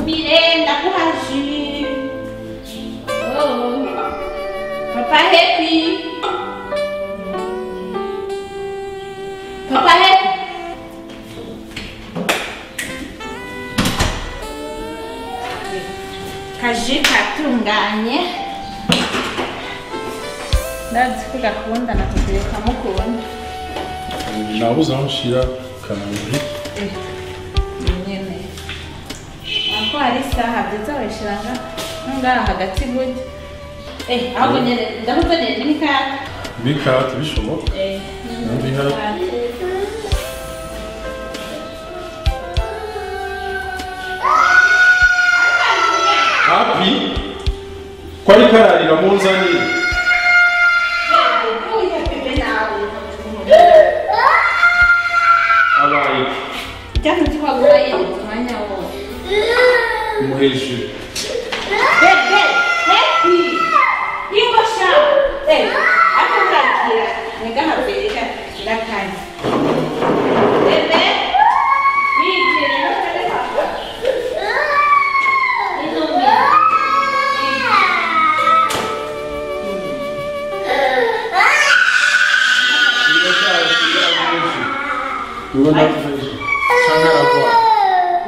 Mirenda kuhashi. Oh. Papa happy. Papa happy. Kaji katunganye. Ndazi ko gakunda natugiye kamukunda. Nabuze aho nshira kanamuri. Nyene. Ako hari saha byiza wishiranga ngaha hagati gute. Ahubwo nyene ndavuze nyene n'ikaka. Bikata bishoboka. Nabihara. Happy. Kwari kararira munzani. Abaye. Cyane twagura yene tumanya wo. Muheje. Bebe, happy. Ingosha. Akakira. Nega habera kirakanye. Bebe. Yigire no kare papa.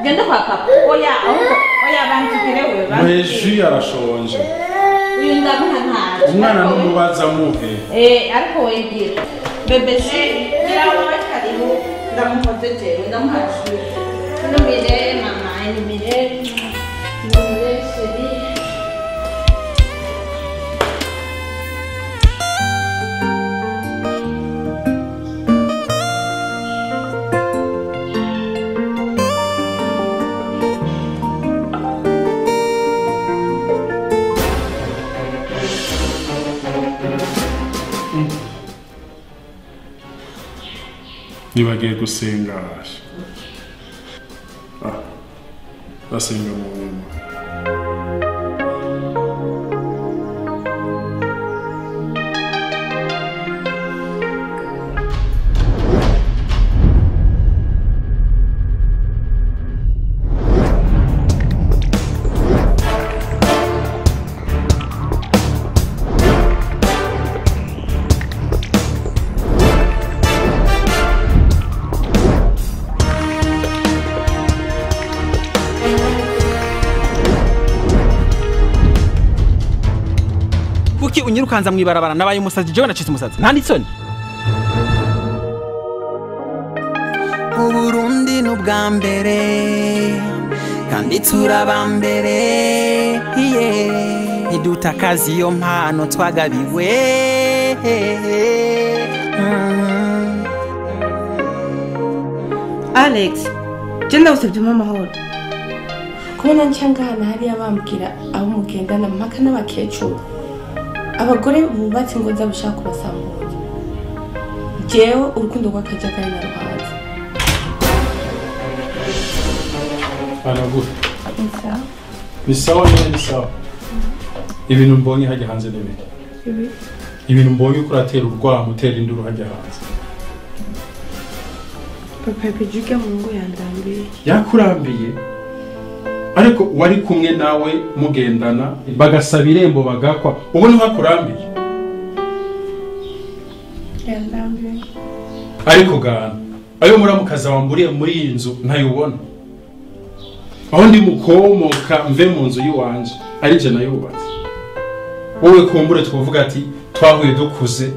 Genda kwa papa. Oya bantu kirewe ba. Muheje arashonje. Uyu ndamuha ntaje. Umwana n'umubaza muhe. Ariko wegira. Bebe je yawe karibu ndamuhoze jewe ndamuhaje. Numire mama, numire chérie. Nibagiye gusenga. Basenga mu nyuma. Kuki unyirukanza mwibarabara nabaye umusazi jewe nacitse umusazi nta nitsoni. Mu Burundi n'ubwa mbere kandi turabambere idutakaza iyo mpano twagabiwe. Alex, jenda usabye amahoro. Kubona ncyangana hariya bambwira abo mugendana mpaka n'abakecuru. Abagore bubatse ngo nzabushaka kubasambuza. Jewe urukundo rw'akaja kari na ruhanze. Anaguhe. Bisawa nyine bisawa. Ibintu mbonye hajya hanze n'ibiki. Ibintu mbonye uko uratera urwamu utera induru hajya hanze. Papa pejuke mu ngo yandambiye. Yakurambiye. Ariko wari kumwe nawe mugendana bagasaba irembo bagakwa ubu ni hakurambiye. Yandambiye. Ariko gana ayo muramukaza wamburiye muri iyi nzu ntayubona. Aho ndi mukomoka mve mu nzu yiwanje ari je nayubatse. Wowe kumbure twovuga ati twahuye dukuze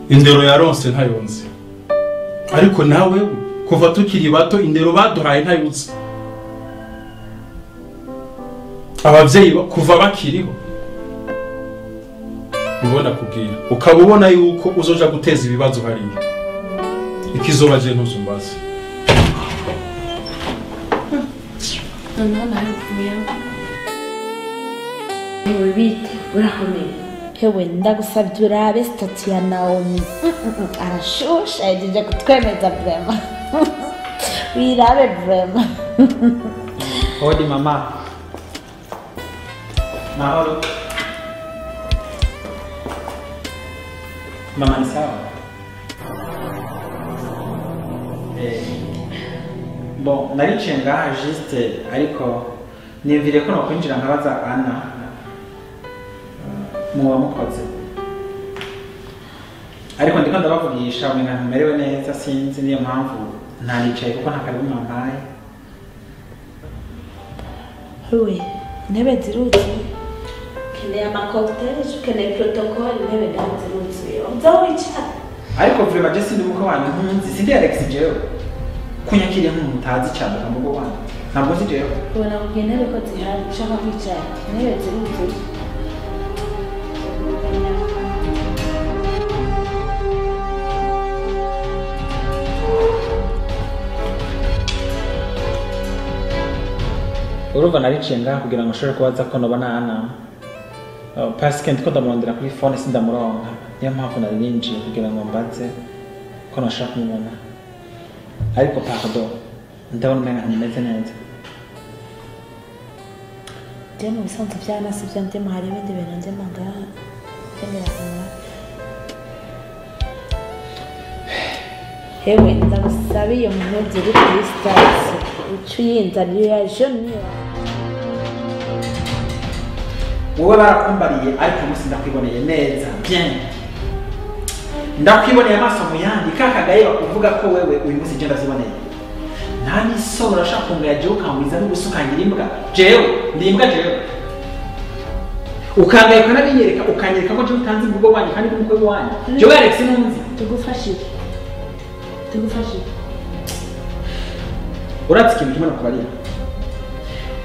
indero yaronse ntayonze. Ariko nawe kuva tukiri bato indero baduhaye ntayutse. Abavyeyi kuva bakiriho ubona kubwira ukabubona yuko uzoja guteza ibibazo hariya ikizoba je ntuzumbaze. None narukuye. Ewe bite urakomeye. Hewe ndagusabye urabe stati ya Naomi. Arashusha yaje kutwemeza vrema. Wirabe vrema. Hodi mama. Mahoro. Mama ni sawa? Bon, naricaye ngaha juste ariko niyumvire ko nokwinjira nkabaza Ana muba mukoze. Ariko ndiko ndabavugisha umenga ntumerewe neza sinzi niyo mpamvu ntaricaye kuko ntakaribu mwampaye. Huwe, intebe zirutse. Keneye amacocktail, keneye protocol, intebe zirutse. Uzawicara. Ariko vraiment je sindi muko wanyu ntunzi sindi Alex jewe. Kunyakiriye nk'umuntu utazi cyane akamubwo wanyu. Ntabwo si jewe. Ubona ko intebe ko zihari ushaka kwicara. Intebe zirutse. Urumva nariciye ngaha kugira ngo nshobore kubaza ko nobona Ana. Parce que ndiko ndamurondera kuri phone sindamuronka. Niyo mpamvu nari ninjiye kugira ngo mbaze ko nashaka kumubona. Ariko pardon, ndabona umenga ntimeze neza. Mu bisanzwe byana si byo ndimo hari ibindi bintu ndimo ngaha. Hewe ndagusaba iyo muntu ziri kuri stars ucuyinzanira ejo niyo wowe barakumbariye ariko musi ndakwiboneye neza bien ndakwiboneye amaso mu yandi kakagaye bakuvuga ko wewe uyu musi je ndaziboneye nta n'isoni urashaka kungaya jewe ukangwiza n'ugusukangira imbwa jewe ndi imbwa jewe ukangaye ukanabinyereka ukanyereka ko jewe utanze mu rugo wanyu kandi n'umukwe wanyu jewe Alex nunzi tugufashije uratse ikintu kimwe nakubarira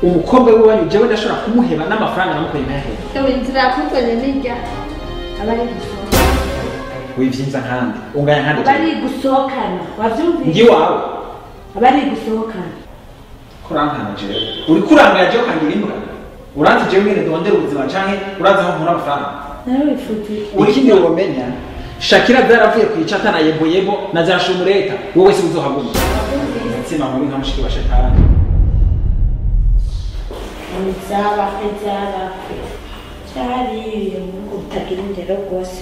umukobwa w'iwanyu jewe ndashobora kumuheba n'amafaranga namukoye ntaheba ewe inzira yakuzanye n'ijya abari gusohoka wivyinza nkandi ungaya nkandi abari gusohokana wavyumvise ndi wawe abari gusohokana kurankana jewe uri kurangaya jewe kangira imbwa uranzi jewe ngene ndondera ubuzima canke urazi aho nkura amafaranga nawe wifuza ikindi womenya Shakira zaravuye kwicata na yebo na zashumureta wowe si uzohaguma sima muri nka mushiki wa shetani Nzaba cyari utagira indero rwose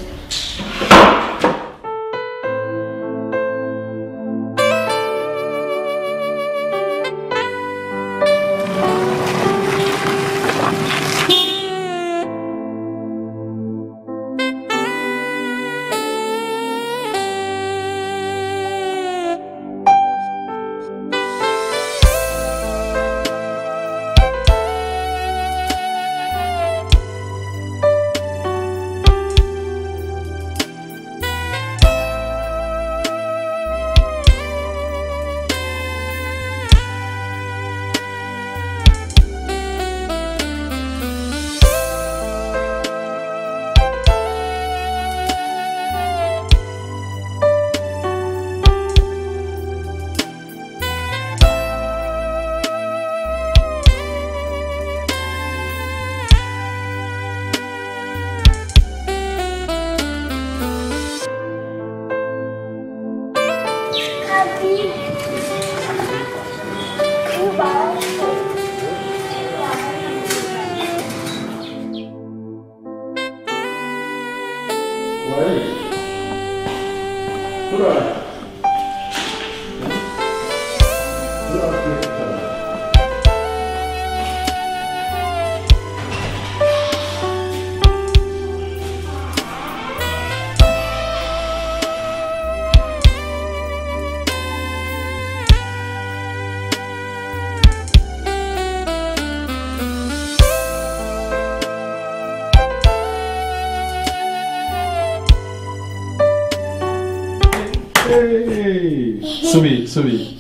Subi.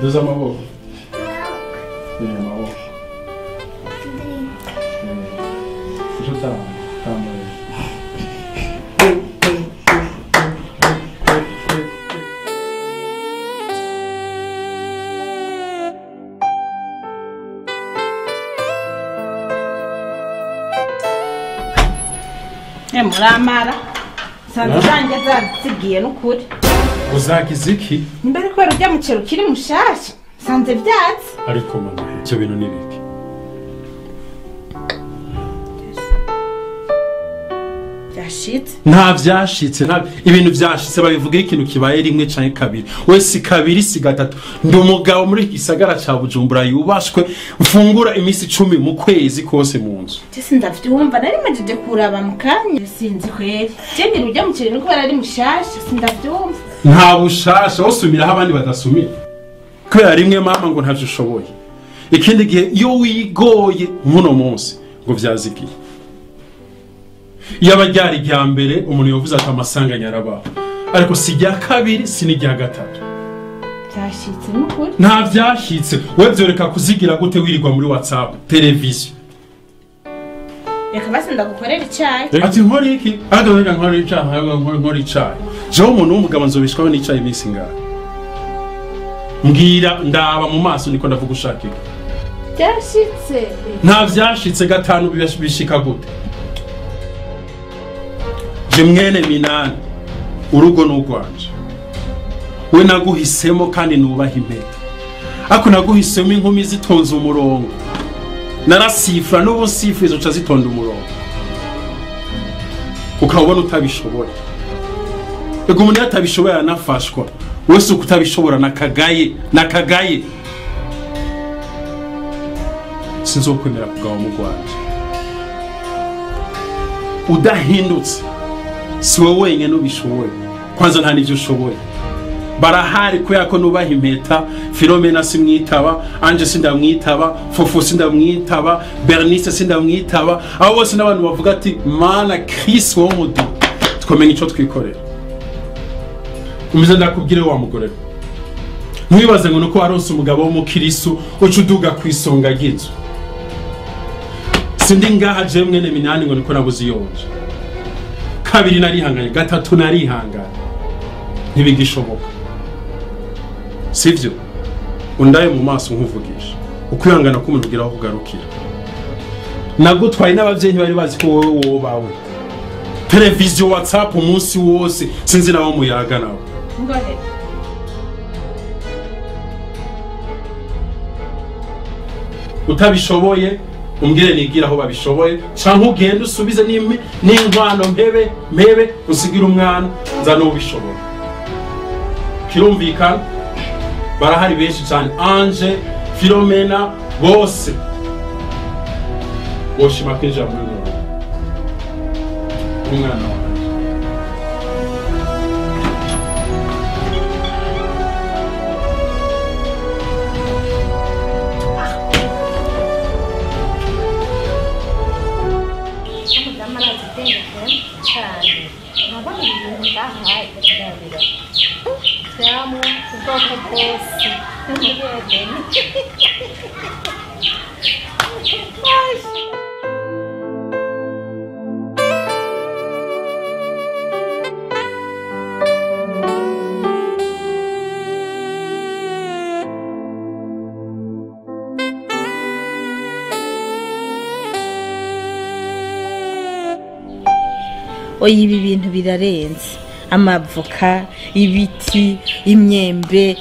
Duza maboko. Maboko. Juta. Tamam. Muramara. Sanze zanjye zazigiye n'ukuri. Uzagize iki? Mbere ko rujya mu cero kiri mushasha. Sanze byatsi. Ariko mama, icyo bintu ni biki? vyashitse nta vyashitse nta ibintu vyashitse babivuga ikintu kibaye rimwe canke kabiri wese kabiri si gatatu ndi umugabo muri gisagara ca Bujumbura yubashwe mfungura imisi 10 mu kwezi kose mu nzu Jesi ndavyumva nari majije kuraba mukanya sinzi kweri je ndi rujya mu kintu ko barari mushasha sindavyumva nta bushasha wosumira abandi badasumira kubera rimwe mama ngo ntavyo ushoboye ikindi gihe iyo wigoye muno munsi ngo vyazigiye yaba ryari rya mbere umuntu yovuze ati amasanganya araba ariko si rya kabiri si ni rya gatatu byashitse n'ukuri nta vyashitse we vyoreka kuzigira gute wirirwa muri WhatsApp televiziyo reka basi ndagukorera icyayi ati nkora iki agawenga nkora icyayi nkora icyayi jewe umuntu w'umugabo nzobishwaho n'icyayi iminsi ngaho mbwira ndaba mu maso niko ndavuga ushaka iki byashitse nta vyashitse gatanu bishika gute je mwene minani urugo n'urwanje we naguhisemo kandi nubaha impeta ako naguhisemo inkumi zitonze umurongo narasifra n'ubu sifrizo ca zitonda umurongo ukabona utabishoboye ego umuntu yatabishoboye anafashwa wese ukutabishobora nakagaye sinzokwemera kugawa mu Rwanda udahindutse si wowe wenyine ubishoboye kwanza nta n'ivyo ushoboye barahari kubera ko nubaha impeta Philomena simwitaba Anje sindamwitaba Fofo sindamwitaba Bernice sindamwitaba abo bose n'abantu bavuga ati mana Chris wo mudu twomenya ico twikorera umize ndakubwire wa mugore mwibaze ngo nuko waronse umugabo w'umukirisu ucuduga kwisonga gizo sindi ngaha je mwene minani ngo niko nabuze yonje kabiri narihanganye gatatu narihanganye ntibigishoboka sivyo undaye mu maso nkuvugisha ukwihangana ko umuntu ugeraho kugarukira nagutwaye n'abavyeyi bari bazi ko wowe bawe televiziyo WhatsApp umunsi wose sinzi nabo muyaga nawe ngohe utabishoboye umbwire nigira aho babishoboye canke ugende usubize n'inkwano mpebe usigira umwana nza n'ubishoboye kirumvikana barahari benshi cyane Anje Philomena bose boshima kwinjira muri rugo umwana wawe Siamo un po' bossi. Oya ibi bintu birarenze amavoka ibiti imyembe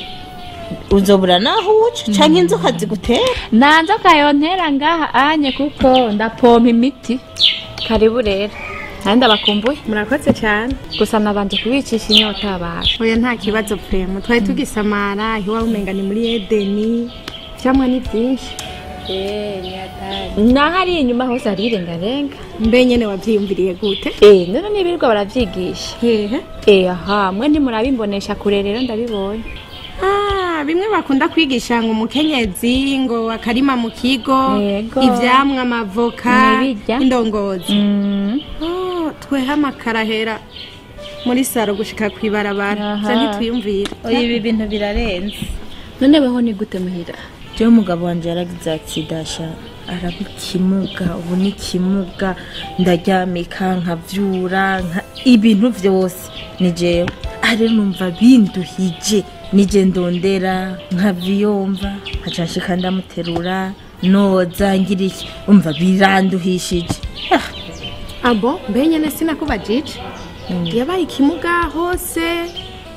uzobura naho uca canke inzoka zigutera nta nzoka yontera ngaha anye kuko ndapompa imiti karibu rero nandi ndabakumbuye murakoze cyane gusa nabanje kubicisha inyota abantu oya nta kibazo premo twari tugisamara iwawe umenga ni muri Edeni cyamwe ni byinshi nahari inyuma hose hari irengarenga mbe nyene wavyiyumviriye gute none nibirirwa baravyigisha aha mwe ntimurabimbonesha kure rero ndabibonye bimwe bakunda kwigisha ngo umukenyezi ngo akarima mu kigo ivyamwa amavoka indongozi tweha amakarahera muri saro gushika kwibarabara za ntitwiyumvira oya ibi bintu birarenze none beho ni gute muhira je umugabo wanje yaragize akidasha arabikimuga ubu ni kimuga ndaryamika nkavyura ibintu vyose ni jewe ari numva binduhije nije ndondera nkaviyomva hacashika ndamuterura noza ngira iki umva biranduhishije abo mbenyene sinakubajije yabaye ikimuga hose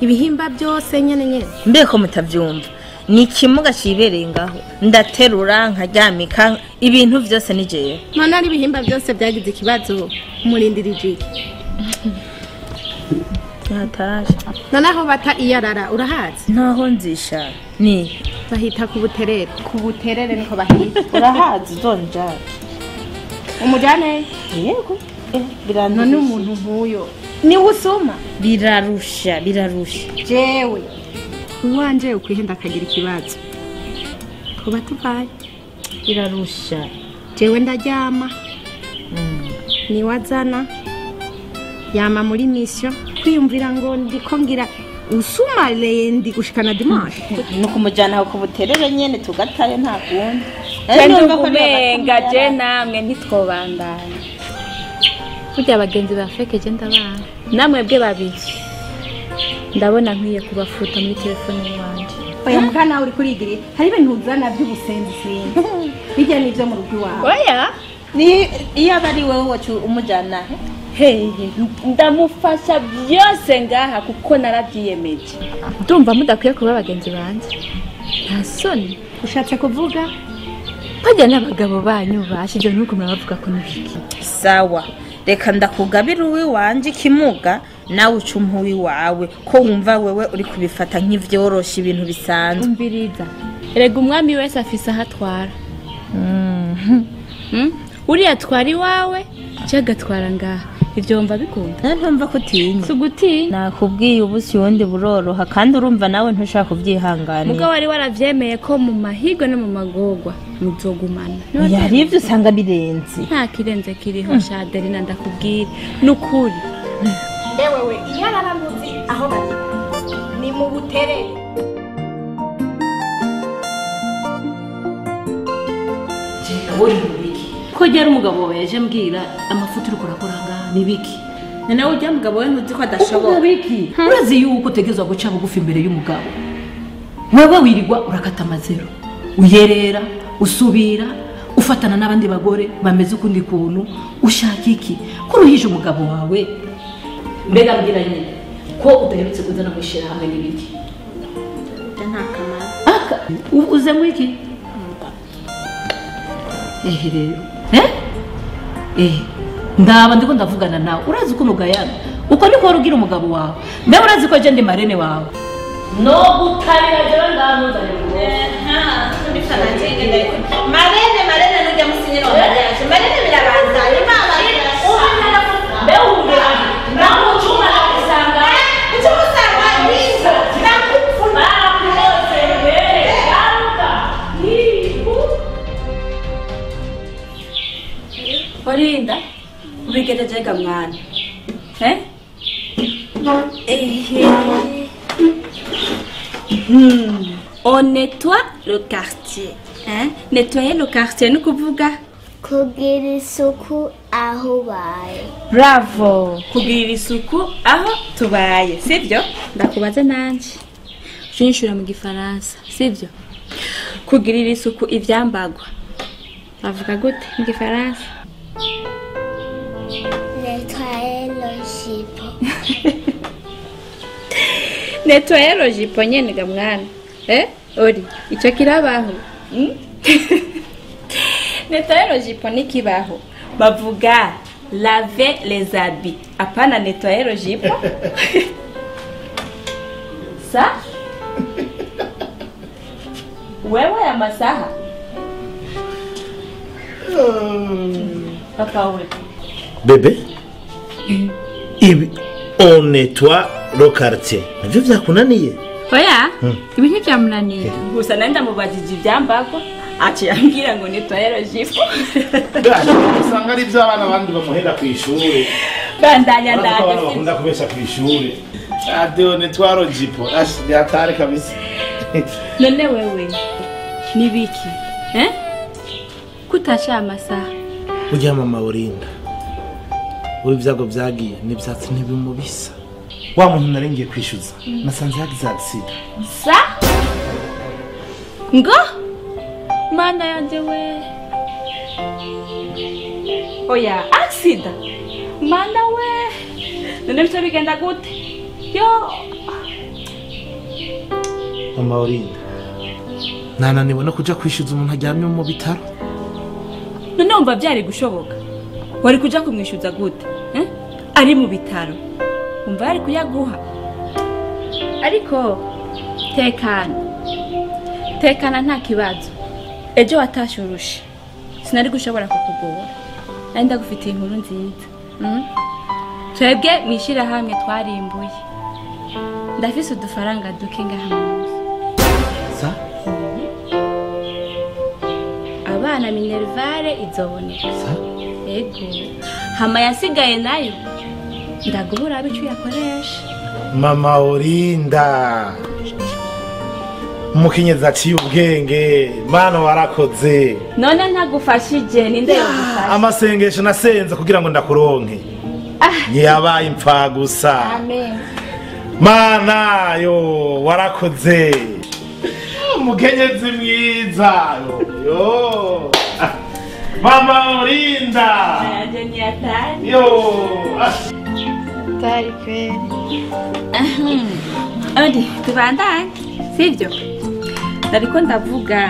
ibihimba byose nyene mbeko mutavyumva ni kimuga cibereye ngaho ndaterura nkaryamika ibintu vyose ni jewe none ari ibihimba byose byagize ikibazo murindirije Natasha. Noneho bata iyarara urahazi? Ntaho nzisha. Ni Bahita ku buterere. Ku buterere niko bahita. urahazi zonja. Umujane? Yego. None umuntu nkuyo. Ni usoma. Birarusha. Jewe. Uwanje ukwihenda akagira ikibazo. Kuba tuvaye. Birarusha. Jewe ndaryama. Ni wazana. Yama muri mission. Kwiyumvira ngo ndiko ngira usuma lendi gushikana dimanche. Nuko mujana ku buterere nyene tugatayo nta kundi. Kandi kumenga je namwe ntitwobandana. Burya abagenzi bafekeje ndabana. Namwe bwe babiri. Ndabona nkwiye kubafuta muri telefone yanje. Oya mukana uri kurigiri. Hari ibintu uzana by'ubusenzi. Bijya nivyo mu rugo wawe. Oya, Ni iyo abari wewe wacu umujana. ndamufasha byose ngaha kuko naravyiyemeje. Ndumva mudakwiye kuba abagenzi banje. Nta soni. Ushatse kuvuga? Pajya n'abagabo banyu bashije nuko murabavuga ko nibiki. Sawa. Reka ndakugabira uwiwanje kimuga nawe ucumpuwi wawe ko wumva wewe uri kubifata nk'ivyorosha ibintu bisanzwe. Umviriza. Erega umwami wese afise ahatwara. Uri atwari wawe cyagatwara ngaha. Ivyo mva bikunda. Ntumva kutinya. Suguti. Nakubwiye ubusi wundi buroroha kandi urumva nawe ntushaka kubyihanganira. Muga wari waravyemeye ko mu mahigwe no mu magogwa muzogumana. Yari ivyo usanga birenze. Nta kirenze kiriho Shaderina ndakubwira. Nukuri. Ewewe iyarara muzi aho bari. Ni mu buterere. Uri mubiki ko jyara umugabo wawe yaje mbwira amafuti uri kurakora nibiki Nana ujya mugabo we ntuzi ko adashobora. nibiki urazi yuko utegezwa guca bugufi imbere y'umugabo wewe wirirwa urakata amazero uyerera usubira ufatana n'abandi bagore bameze ukundi kuntu ushaka iki ko uruhije umugabo wawe mbega mbwira nyine ko udaherutse kuzana kwishira hamwe n'ibiki Nta kamaro. uze mu iki rero ndaba ndiko ndavugana nawe urazi uko umugayana uko niko wari ugira umugabo wawe mbega urazi ko je ndi marene wawe no gutarira jewe ndamuzanye Marene nujya musinyira wabayaje. Marene birabanza. Imana. mbega umugabo nawe ucuma isanga Umusanga wiza. Nakupfuna. barakose mbere garuka Olinda, ubigejeje ga mwana. On nettoie le quartier. Nettoyer le quartier ni kuvuga kugira isuku aho baye. Bravo. kugira isuku aho tubaye, sivyo? Ndakubaza nanje. Jinshura mu gifaransa, sivyo? Kugirira isuku ivyambagwa. Bavuga gute mu gifaransa? Nettoyer le jipo. Nettoyer le jipo nyene ga mwana. Ori, ico kirabaho. Nettoyer le jipo ni kibaho. Bavuga laver les habits. Apana nettoyer le jipo. Sa? Wewe ya masaha. Papa we. Bébé, on nettoie le quartier. Navyo vyakunaniye? Oya, ibi ntivyamunaniye. Gusa nenda mubajije ivyambagwa. Aciye ambwira ngo nettoyer le jipo. Usanga ari byo abana bandi bamuhera ku ishuri. Bandanya Abana ndaje. bakunda kubesha ku ishuri. Adio nettoie le jipo. Yatari kabisa. None wewe ni biki? Kutasha amasaha. Ujya mama urinda. Uri vyago vyagiye n'ivyatsi ntibimubisa. Wa muntu narengiye kwishuza. Nasanze yagize accident. Sa? Ngo? Mana yanje we. Oya, accident. Mana we. None byo bigenda gute? Yo. Mama urinda. Nananiwe no kuja kwishuza umuntu ajyamye mu bitaro. None umva byari gushoboka. Wari kuja kumwishuza gute? ari mu bitaro umva ari kuyaguha ariko tekana nta kibazo ejo watashe urusha sinari gushobora kukugora nari ndagufitiye inkuru nziza twebwe mw'ishyirahamwe twarimbuye ndafise udufaranga duke ngaha munsi abana minervare izoboneka ego hama yasigaye nayo ndaguhura abicu yakoresha mama urinda umukenyezi aciye ubwenge mana warakoze none ntagufashije ninde yogufasha amasengesho nasenze kugira ngo ndakuronke ntiyabaye impfa gusa amen mana yo warakoze umukenyezi mwiza yo mama urinda yo tari kweli odi tubandanye sivyo ndariko ndavuga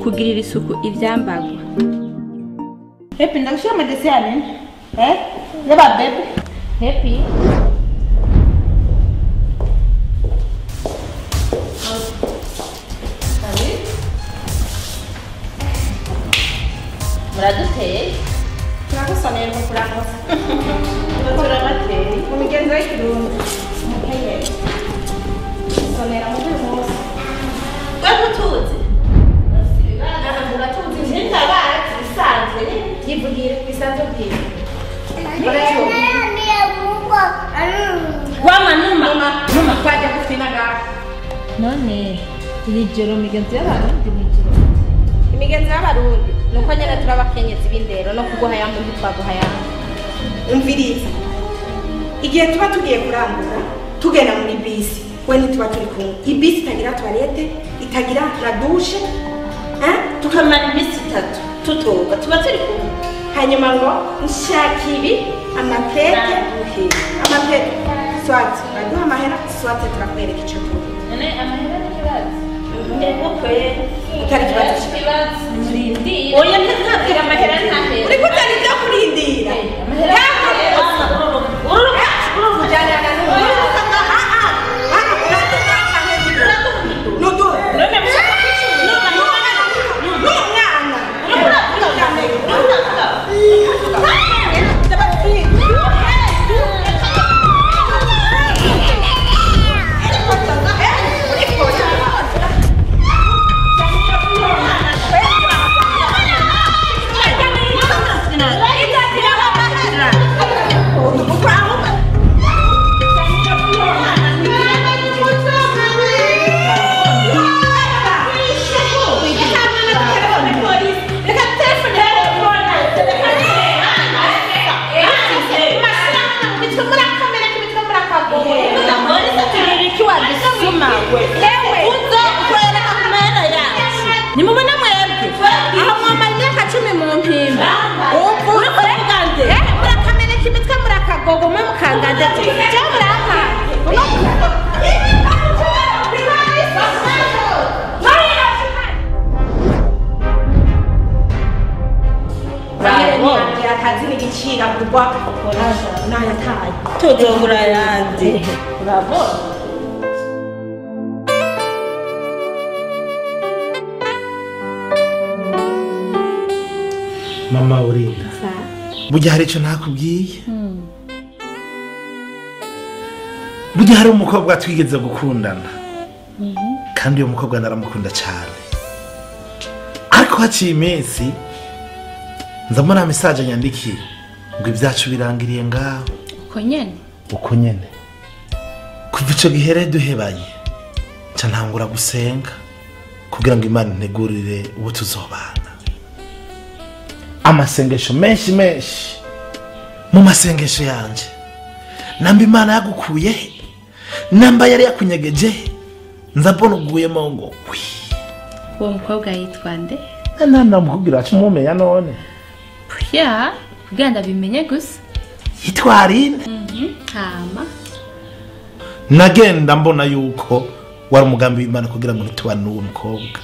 kugirira isuku ivyambagwa Happy ndagushira amadesi yane yaba bebe Happy muraduteye turagusonera ko kurakosa turabateye mu migenzo y'ikirundi umukenyezi sonera mu buri munsi tuzi uratuzi ntabazi bisanzwe yivugire bisanzwe bwiwe wama numa twajya gufina ngaho none iri joro migenzo y'abarundi n'ijoro imigenzo y'abarundi nuko nyene turabakenyezi b'indero no kuguha yambo ntitwaguha yambo umviriza igihe tuba tugiye kurambura tugenda muri bisi we ntituba turi kumwe ibisi itagira toilette itagira na douche tukamara iminsi 3 tutoga tuba turi kumwe hanyuma ngo nshaka ibi amapete swati baduha amahera swati turakwereka icyo tuba none amahera n'ikibazo ego kweli utari kibazo murindira oya ntazabwira amahera ntahera uri kutari ibyo kurindira mama urinda burya hari icyo ntakubwiye burya hari umukobwa twigeze gukundana kandi uyu mukobwa naramukunda cyane ariko haciye iminsi nza mbona mesaje yandikiye ngo ibyacu birangiriye ngaho uko nyene kuva icyo gihe duhebanye nca ntangura gusenga kugira ngo Imana integurire ubu tuzobana amasengesho menshi mu masengesho yanje namba Imana yagukuye namba yari yakunyegeje nza mbona uguyemo ngo uwo mukobwa yitwa nde namukubwira ati mumenya none ya kugira ndabimenye gusa yitwa Aline hama nagenda mbona yuko wari umugambi w'Imana kugira ngo ntitubane n'uwo mukobwa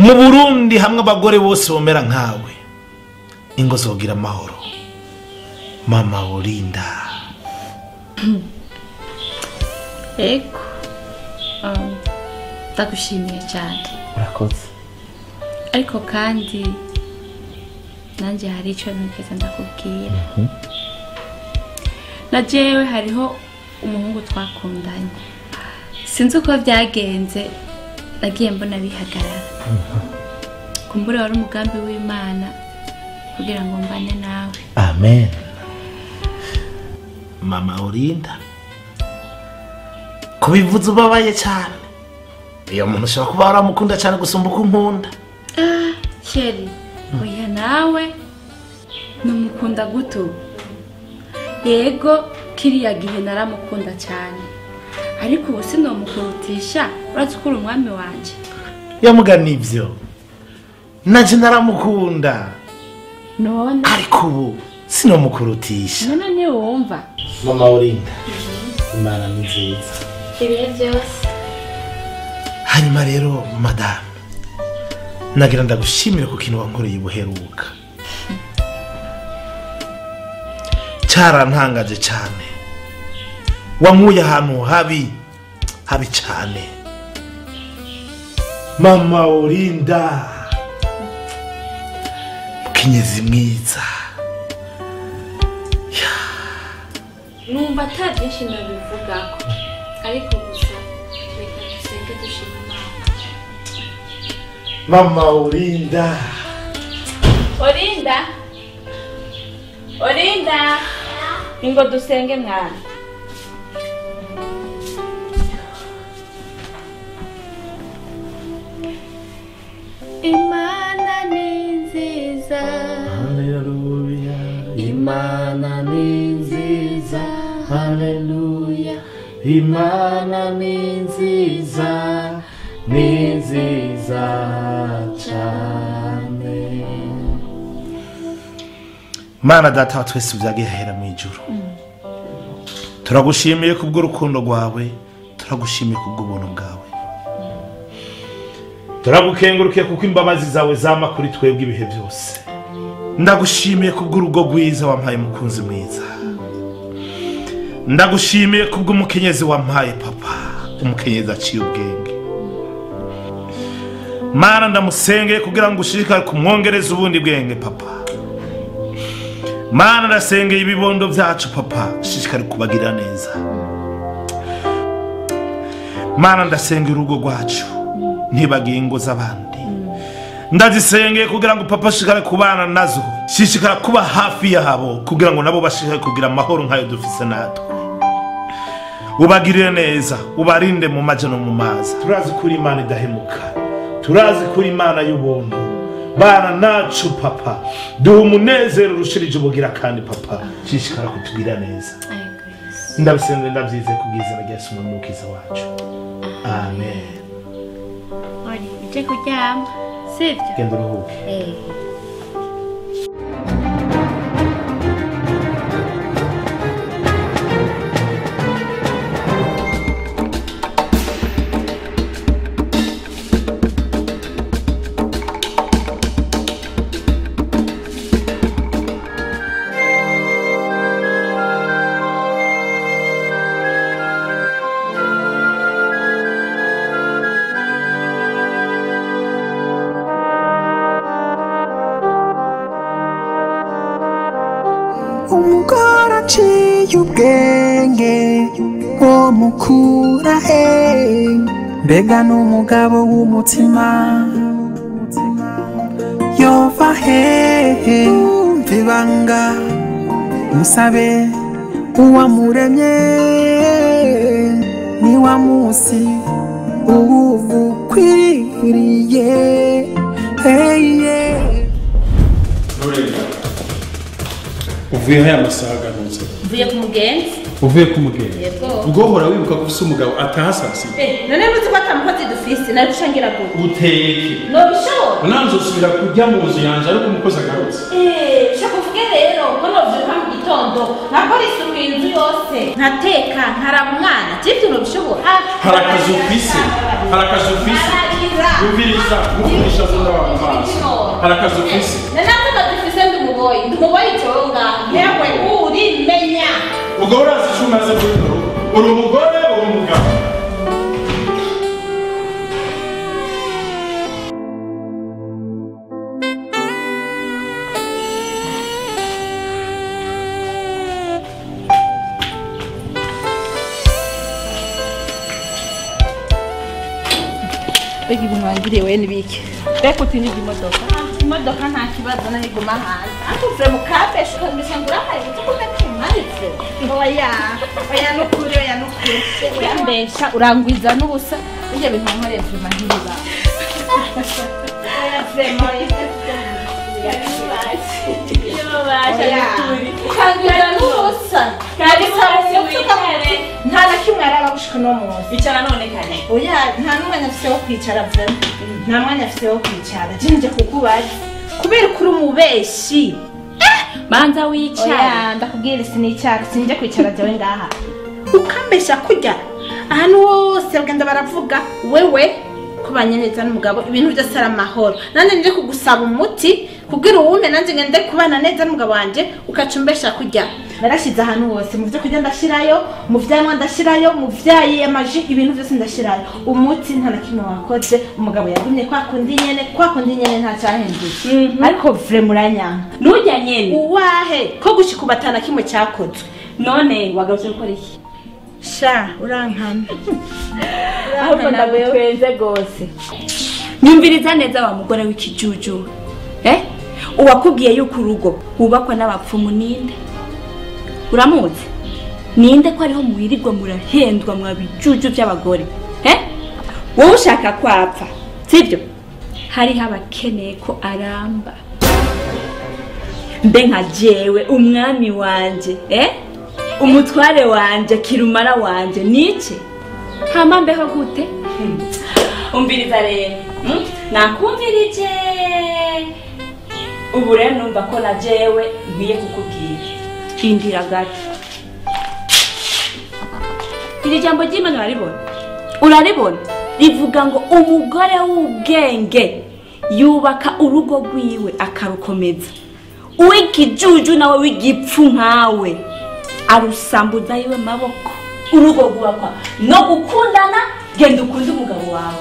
mu Burundi hamwe abagore bose bomera nkawe ingo zogira amahoro. Mama urinda. Ego. Ndagushimiye cyane. Urakoze. Ariko kandi nanjye hari icyo ntigeze ndakubwira. Na jewe hariho umuhungu twakundanye. Sinzi uko byagenze, nagiye mbona bihagarara. Kumbura wari umugambi w'Imana kugira ngo mbane nawe. Amen. Mama urinda. Kubivuza ubabaye cyane. Iyo muntu ushobora kuba waramukunda cyane gusumba uko unkunda. Sheri, oya nawe numukunda guto. Yego kiriya gihe naramukunda cyane. Ariko ubu sinomukurutisha, urazi ko uri umwami wanje. Yamugana ivyo. Naje naramukunda. None ariko ubu sinomukurutisha. None ni wumva. Mama urinda. Imana ni nziza. Ibihe byose. Hanyuma rero madame, nagira ndagushimira ku kintu wankoreye ubuheruka. Cyarantangaje cyane. Wankuye ahantu habi cyane. Mama urinda. Mukenyezi mwiza. Numva atabyinshi nabivugako. Ariko gusa reka dusenge dushima Imana. Mama urinda. Orinda. Ingo dusenge mwana. Imana ni nziza. Haleluya. Imana ni nziza. Haleluya. Imana ni nziza. Ni nziza cyane. Mana data wa twese byagihera mu ijuru. Turagushimiye kubw'urukundo rwawe, turagushimiye kubw'ubuntu bwawe. Turagukengurukiye kuko imbabazi zawe zama kuri twebwe ibihe byose. Ndagushimiye kubw'urugo rwiza wampaye mukunzi mwiza. Ndagushimiye kubw'umukenyezi wampaye papa, umukenyezi aciye ubwenge. Mana ndamusengeye kugira ngo ushishikare kumwongereza ubundi bwenge papa. Mana ndasengeye ibibondo byacu papa, ushishikare kubagirira neza. Mana ndasengeye urugo rwacu ntibagiye ingo z'abandi. Ndazisengeye kugira ngo papa ashishikare kubana nazo, shishikara kuba hafi yabo kugira ngo nabo bashishikare kugira amahoro nkayo dufise natwe. Ubagirire neza, ubarinde mu maje no mu maza. Turazi kuri Imana idahemuka, turazi kuri Imana y'ubuntu. Bana nacu papa, duha umunezero urushirije ubugira kandi papa, shishikara kutugira neza. Ndabisengera ndabyize kubwizana rya Yesu umukiza wacu. Amen. Uje kuryama sibyo? Genda uruhuke. Umugore aciye ubwenge wo mukura he, mbega n'umugabo w'umutima yova hehe. Umva ibanga musabe uwamuremye, niwa musi ugukwiriye. Uvuye haya masaha agarutse. Uvuye ku mugenzi? Uvuye ku mugenzi. Yego. Ubwo hora wibuka ko ufise umugabo atahasasi. None muzi ko atamukozi dufise nari gushangira gute? Uteke. No bishobora. Nanzo usubira kujya mu nzu yanje ariko umukozi agarutse. Shakuvuge rero ko novyuka mu gitondo nkakora isuku inzu yose nkateka nkaraba umwana cyivyo no bishobora. Harakazi ufise. Ubiriza, mukurisha zunda wa maso. Harakazi ufise. Nanavuga dufise ndumubona. umuboyi tonga yewe uri menya ubwo urazi icyo umaze muri uru rugo uri umugore uri umugabo Begi bumwangiriye we nibiki Beko utinyuka imodoka. imodoka nta kibazo nayiguma hanze akuvuye mu kabesha ukambesha ngo urahari tukume kumaritse oya nukuri urambesha urangwiza n'ubusa ibyo bintu nkoreye vuma ntibiba oya vema ukangwiza n'ubusa kandi nta na kimwe araba gushika no munsi Icara none kane. oya nta n'umwanya afise wo kwicara vema nta mwanya afise wo kwicara jinje kukubaza kubera kuri umubeshi Manza wicara. oya ndakubwira sinicara sinje kwicara jawe ngaha ukambesha kurya ahantu hose bagenda baravuga wewe kubanye neza n'umugabo ibintu byose ari amahoro nanje nje kugusaba umuti kubwira uwume nanje ngende kubana neza n'umugabo wanje ukacumbesha kurya narashize ahantu hose mu byo kurya ndashirayo mu vyanywa ndashirayo mu vyayi amaji ibintu byose ndashirayo umuti nta na kimwe wakoze umugabo yagumye kwa kundi nyene nta cyahinduye ariko vre muranyanga Nujya nyene. uwahe ko gushika ubatana kimwe cyakozwe None wagarutse gukora iki? sha urankana Ahubwo ndagutwenze gose. Nyumviriza neza wa mugore w'ikijuju. Uwakubwiye yuko urugo hubakwa n'abapfumu ninde? Uramuzi? Ninde ko ariho muwirirwa murahendwa mwabijuju by'abagore? Wowe ushaka kwapfa, sibyo? Hari habakeneye ko aramba. Mbe nka jewe umwami wanje, umutware wanje kirumara wanje niki? Hama mbeho gute? Umbiriza rero. Nakumvirije. Ubu rero numva ko na jewe nkwiye kukubwira. Indira gato. Iri jambo ry'Imana uraribona? Uraribona? Rivuga ngo umugore w'ubwenge yubaka urugo rwiwe akarukomeza. Uwikijuju nawe w'igipfu nkawe arusambuza yiwe maboko. Urugo rwubakwa no gukundana, genda ukunde umugabo wawe.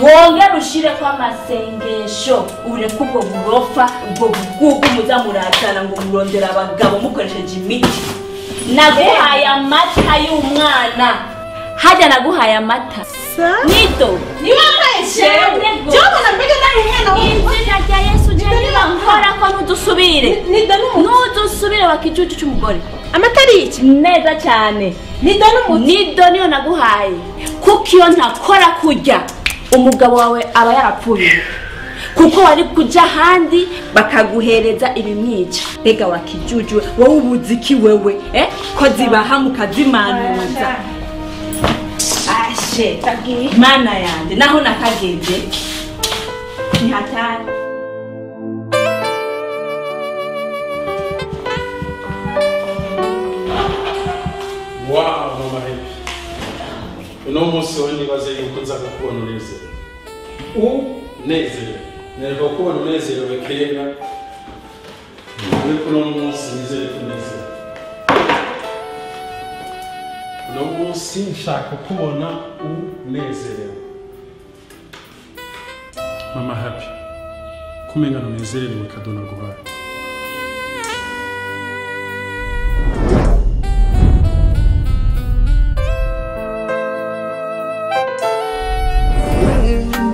Wongera ushire kwa masengesho ure kubwo burofa ubwo bugugu muzamuratana ngo murondera abagabo mukoresheje imiti. Naguhaye amata y'umwana. Hajya naguhaye amata. Nido. Ni wapeshe. Jogo na mbega na umwana wawe. Inzira rya Yesu jeni bankora ko ntudusubire. Ntudusubire wakijuju cy'umugore. Amata ari iki? Neza cyane. Nido niyo naguhaye. Kuko iyo ntakora kurya umugabo wawe aba yarapfuye. Kuko wari kuja handi bakaguhereza ibimwica. Bega wakijuju wowe ubuziki wewe ko zibaha mukazimanuza. Ashe tagi mana yande naho nakageze ni hatari. Wow, mama hepi. Uno munsi wandi baze yuko nzaga kubona unezerewe. Unezerewe. Nereko kubona unezerewe kera. Ariko uno munsi nizere kunezerewe. Uno munsi nshaka kubona unezerewe. Mama happy. Kumenga unezerewe kadona guhaye.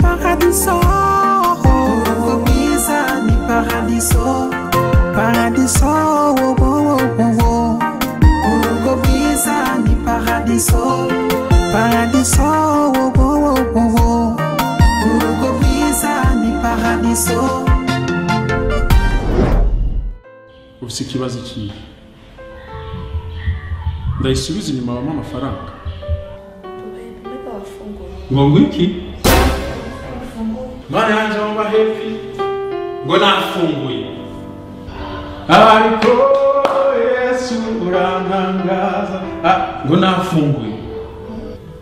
Paradiso, urugo rwiza ni paradiso, paradiso, urugo rwiza ni paradiso, paradiso, urugo rwiza ni paradiso. Ufise ikibazo kihe? Ndayisubiza inyuma wampa amafaranga. Ngo iki? Mana yanje mama happy ngo nafunguye ariko Yesu urantangaza ngo nafunguye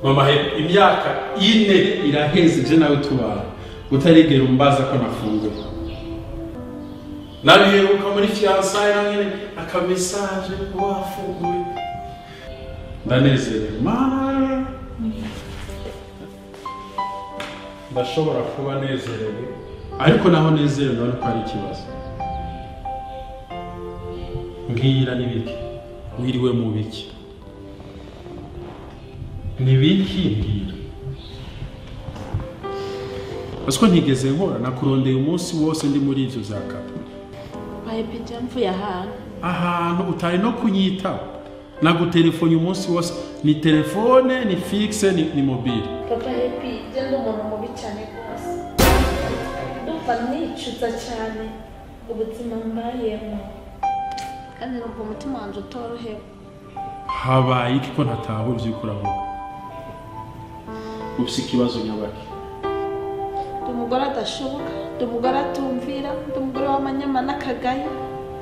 mama happy imyaka 4 iraheze je nawe tubara utarigera umbaza ko nafunguye nabiheruka muri fiançailles nanyene akamesaje wafunguye ndanezerewe mana ndashobora kuba nezerewe ariko naho nezerewe none ko ari ikibazo mbwira nibiki wiriwe mu biki nibiki mbwira basiko ntigeze nkora nakurondeye umunsi wose ndi muri ivyo zakapa bahepije mvuye ahantu utari no kunyita nagutelefone umunsi wose ni telefone ni fixe ni mobile papa hepije ndi umuntu mubi cyane rwose ndumva nicuza cyane ubuzima mbayemo kandi numva umutima wanje utorohewe habaye iki ko ntatahura ivy'ukuri avuga ufise ikibazo nyabaki ndi umugore adashoboka ndi umugore atumvira ndi umugore w'amanyama n'akagaye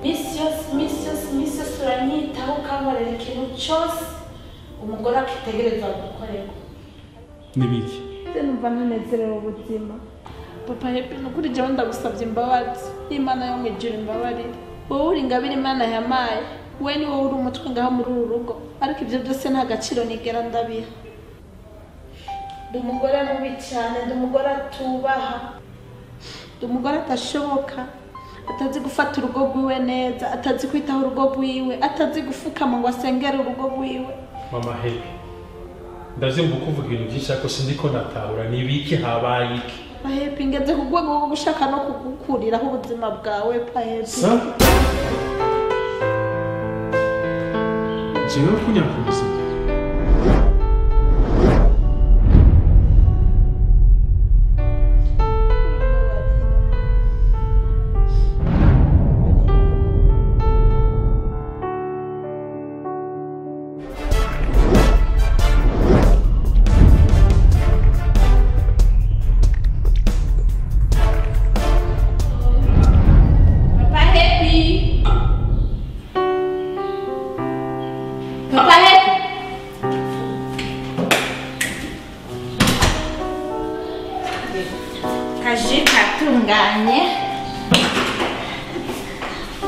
misi yose uranyitaho ukankorera ikintu cyose umugore akitegereza gukorerwa nibiki numva ntanezerewe ubuzima papa hepi nukuri jewe ndagusabye imbabazi n'imana yo mwijuru imbabarire wowe uri ingabire imana yamaye we ni wowe uri umutwe ngaho muri uru rugo ariko ibyo byose nta gaciro nigera ndabiha ndi umugore mubi cyane ndi umugore atubaha ndi umugore atashoboka atazi gufata urugo rwiwe neza atazi kwitaho urugo rwiwe atazi gufukama ngo asengere urugo rwiwe mama hepi ndazimva kuvuga ibintu byinshi ariko sindiko natahura nibiki habaye iki pahepi ngeze ku rwego rwo gushaka no kugukuriraho ubuzima bwawe pahepi jewe kunyakubuza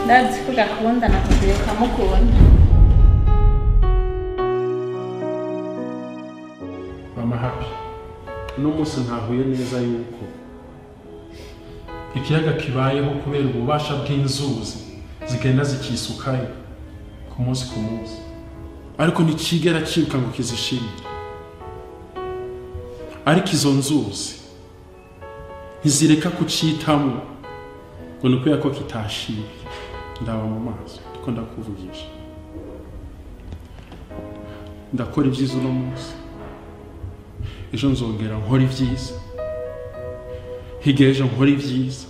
ndazi ko gakunda nakubwiye ukamukunda mama happy uno munsi ntahuye neza yuko ikiyaga kibayeho kubera ububasha bw'inzuzi zigenda zikisukayo ku munsi ariko ntikigera kibuka ngo kizishimire ariko izo nzuzi ntizireka kucitamo ngo ni ukubera ko kitashimye ndaba mu maso ndiko ndakuvugisha ndakora ibyiza uno munsi ejo nzongera nkora ibyiza hirya ejo nkora ibyiza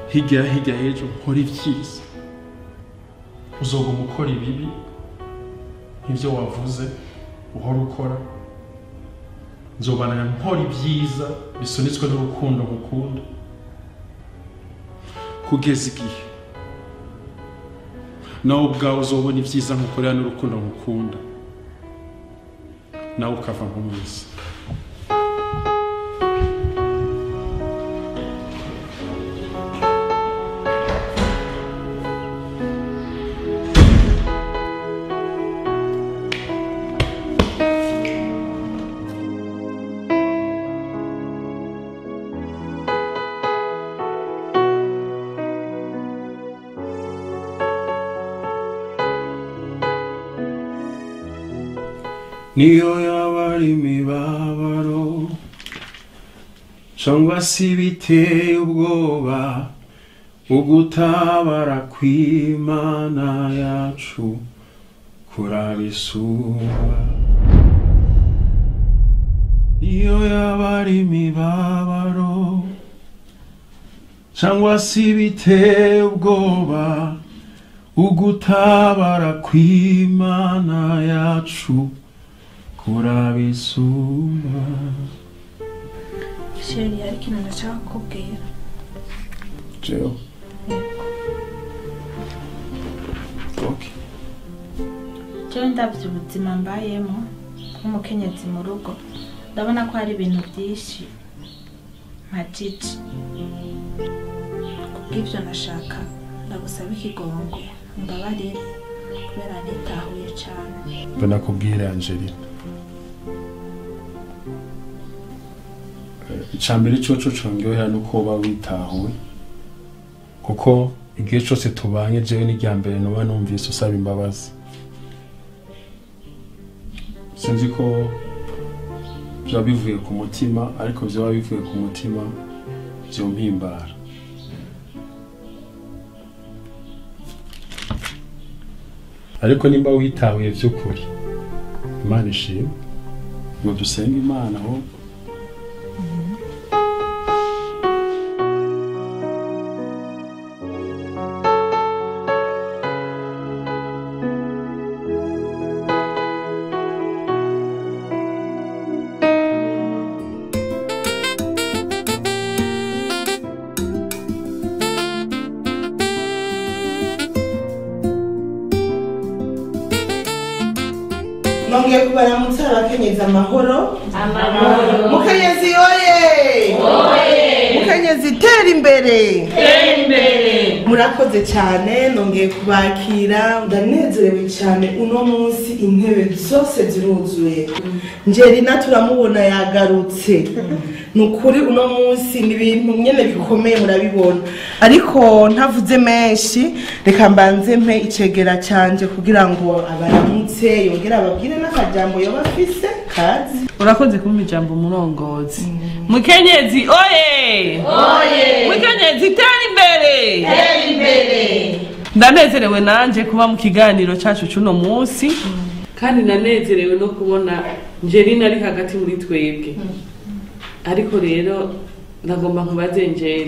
hirya ejo nkora ibyiza uzoguma ukora ibibi nk'ibyo wavuze uhora ukora nzobana nkora ibyiza bisunitswe n'urukundo ngukunda kugeza igihe nawe ubwawe uzobona ibyiza nkukorera n'urukundo ngukunda nawe ukava nk'umwiza niyo yaba ari imibabaro cyangwa se biteye ubwoba ugutabara kw'Imana yacu kurabisumba niyo yaba ari imibabaro cyangwa se biteye ubwoba ugutabara kw'Imana yacu kurabisumba sheri hari ikintu ndashaka kukubwira jewe okay jewe ndavye ubuzima mbayemo nk'umukenyezi mu rugo ndabona ko hari ibintu byinshi mpajije kubw'ivyo nashaka ndagusaba ikigongwe mbabarire kubera nitahuye cane. mbona kubwira Angelina icambere coco congewe nuko uba witahuwe kuko igihe cose tubanye jewe n'irya mbere noba numvise usaba imbabazi. Sinzi ko byaba bivuye ku mutima ariko byaba bivuye ku mutima byompimbara. Ariko nimba witahuye by'ukuri Imana ishimwe ngo dusenge Imana aho nongeye kubaramutsa abakenyezi amahoro. Mukenyezi oye mukenyezi tera imbere murakoze cyane. nongeye kubakira ndanezerewe cyane uno munsi intebe zose ziruzuye. Angelina turamubona yagarutse nukuri uno munsi ni ibintu nyene bikomeye murabibona ariko ntavuze menshi reka mbanze mpe icegera canje kugira ngo abaramutse yongera ababwire n'akajambo yoba afise kazi. Urakoze kumpa ijambo murongozi. Mukenyezi oye mukenyezi tera imbere. Ndanezerewe nanje kuba mu kiganiro cacu cuno munsi kandi nanezerewe no kubona Angelina ari hagati muri twebwe. Ariko rero ndagomba nkubaze Angel,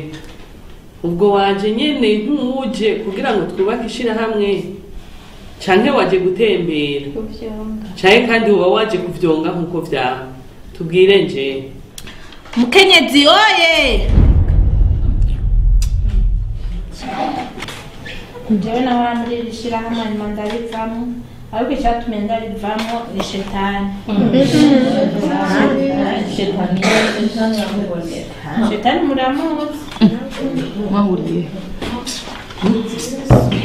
ubwo waje nyene nk'uje kugira ngo twubake ishirahamwe canke waje gutembera canke kandi uba waje kuvyonga nkuko vyaba? Tubwire Angel. Mukenyezi oye njyewe n'abandi rishirahamwe nyuma ndarivamo ariko icyatumye ndarivamo ni shetani. Shetani muramuzi Mahuriye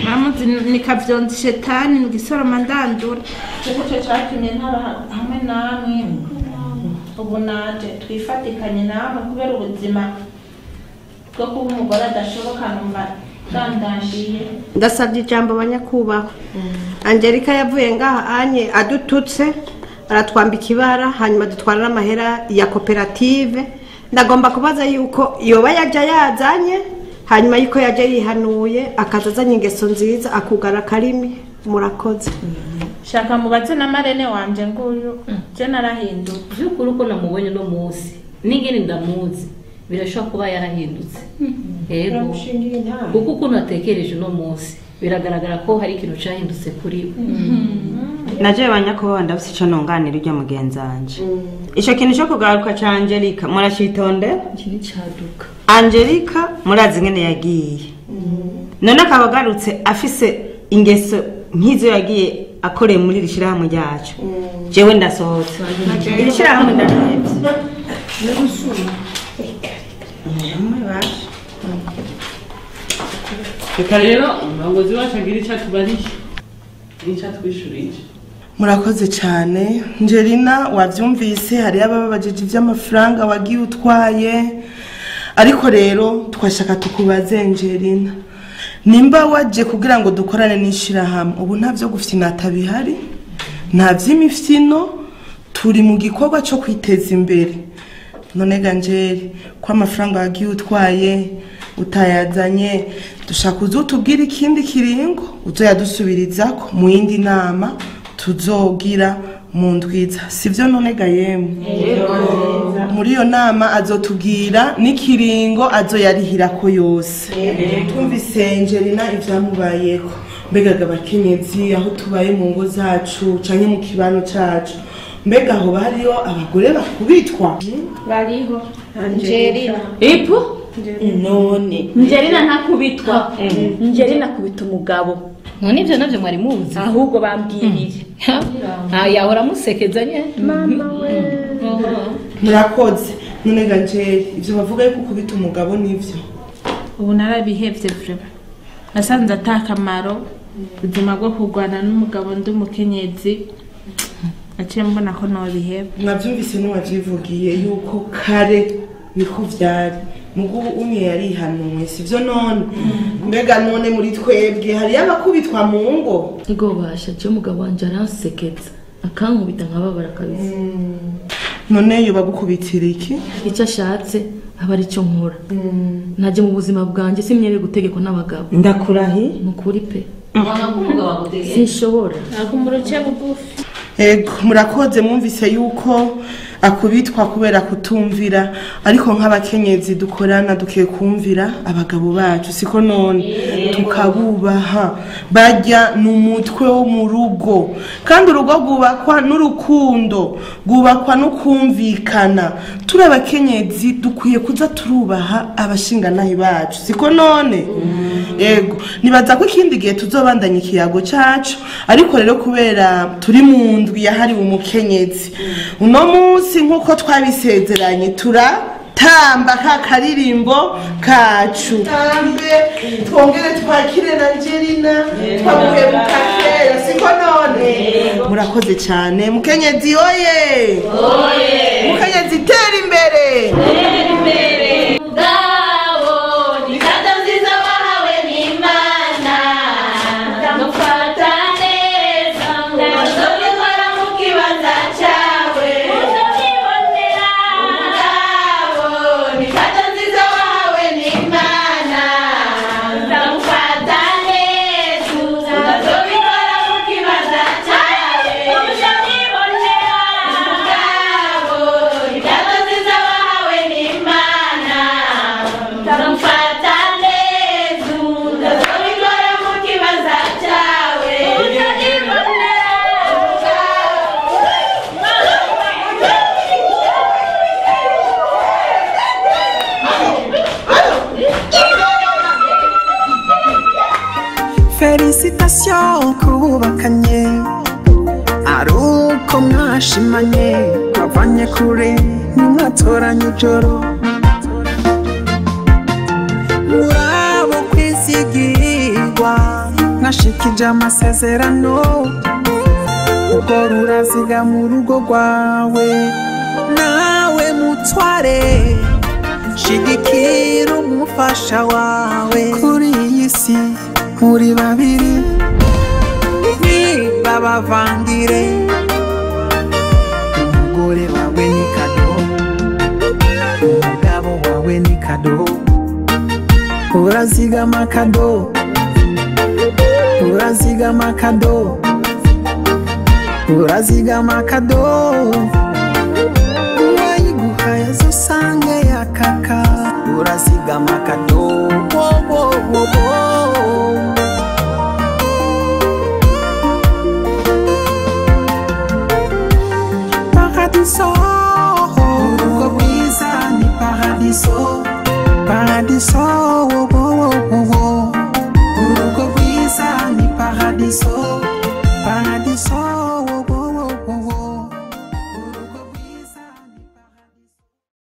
mamuzi nikavyonza shetani ngisoroma ndandura cyo cyatumye ntaba hamwe namwe. Ubu naje twifatikanye namwe kubera ubuzima bwo kuba umugore adashoboka numva dandashiye. Ndasabye ijambo banyakubahwa. Angelika yavuye ngaha anye adututse aratwambika ibara hanyuma dutwara n'amahera ya koperative. Ndagomba kubaza yuko yoba yaje yazanye hanyuma yuko yaje yihanuye akazazanye ingeso nziza akugara karimi. Murakoze. Shaka mubaze na marene wanje nguyu je narahinduka. Byukuri uko namubonye no munsi n'ingene ndamuzi birashobora kuba yarahindutse. Yego kuko ukuntu atekereje no munsi biragaragara ko hari ikintu cyahindutse kuri we. Naje banyakuba ndafise ico nonganira ujya mugenzanje. Ico kintu cyo kugaruka ca Angelika murashitonde kiri caduka. Angelika murazi ngene yagiye. None akabagarutse afise ingeso nkizo yagiye akoreye muri rishirahamwe ryacu. Jewe ndasohotse. Rishirahamwe ndarihebye. reka rero umurongozi wacu agira icyo atubariye n'icyo atwishurije. Murakoze cyane. Angelina wavyumvise hari ababajije ivy'amafaranga wagiye utwaye ariko rero twashaka tukubaze Angelina, nimba waje kugira ngo dukorane n'ishirahamwe ubu ntavyo gufinata bihari nta vy'imifyino turi mu gikorwa cyo kwiteza imbere. None Angel ko amafaranga wagiye utwaye utayazanye dushaka uzutubwira ikindi kiringo uzoyadusubirizako mu yindi nama tuzogira mu ndwiza sivyo? None yemwe muri iyo nama azotubwira n'ikiringo azoyarihirako yose. Twumvise Angelina ivyamubayeko mbega abakenyezi aho tubaye mu ngo zacu canke mu kibano cacu mbega aho bariyo abagore bakubitwa? Bariho Angelina Ipo none Angelina ntakubitwa. Angelina kubita umugabo. None ivyo navyo mwari muzi ahubwo bambwirire. Yahora musekezanye mama we. Murakoze. None Angel ivyo bavuga yuko kubita umugabo nivyo? ubu narabihevye vrema nasanze atakamaro ubuzima bwo kurwana n'umugabo ndi umukenyezi aciye mbona ko nobiheba navyumvise n'uwavyivugiye yuko kare niko vyari mugu umwe yarihanuwe sivyo none mbega none muri twebwe hari abakubitwa mu ngo ego basha je umugabo wanje aransekeza akankubita nkababara kabisa none yo bagukubitira iki icyo ashatse aba ari cyo nkora naje mu buzima bwanjye simyere gutegekwa n'abagabo ndakurahi mukuri pe sinshobora akumuruke bugufi ego murakoze mwumvise yuko akubitwa kubera kutumvira ariko nk'abakenyezi dukorana dukiye kumvira abagabo bacu siko none tukabubaha bajya n'umutwe wo mu rugo kandi urugo rwubakwa n'urukundo rwubakwa no kumvikana turi abakenyezi dukwiye kuza turubaha abashinganahi bacu siko none ego nibaza ko ikindi gihe tuzobandanya ikiyago cacu ariko rero kubera turi mu ndwi yahariwe umukenyezi uno munsi nkuko twabisezeranye turatamba ka karirimbo kacu tambe twongere twakire na Angelina twamuye mu kafera siko none murakoze cyane mukenyezi oye mukenyezi tera imbere Félicitations kubakanye aruko mwashimanye bavanye kure nimwatoranye ijoro murabo kwizigirwa mwashikije amasezerano ubwo ruraziga mu rugo rwawe nawe mutware shigikira umufasha wawe kuri iyi si muri babiri babavangire umugore wawe ni kado umugabo wawe ni kado urazigama kado urazigama kado urazigama kado uwayiguhaye zosange yakaka urazigama kado Paradiso, urugo rwiza ni paradiso, paradiso, urugo rwiza ni paradiso, paradiso.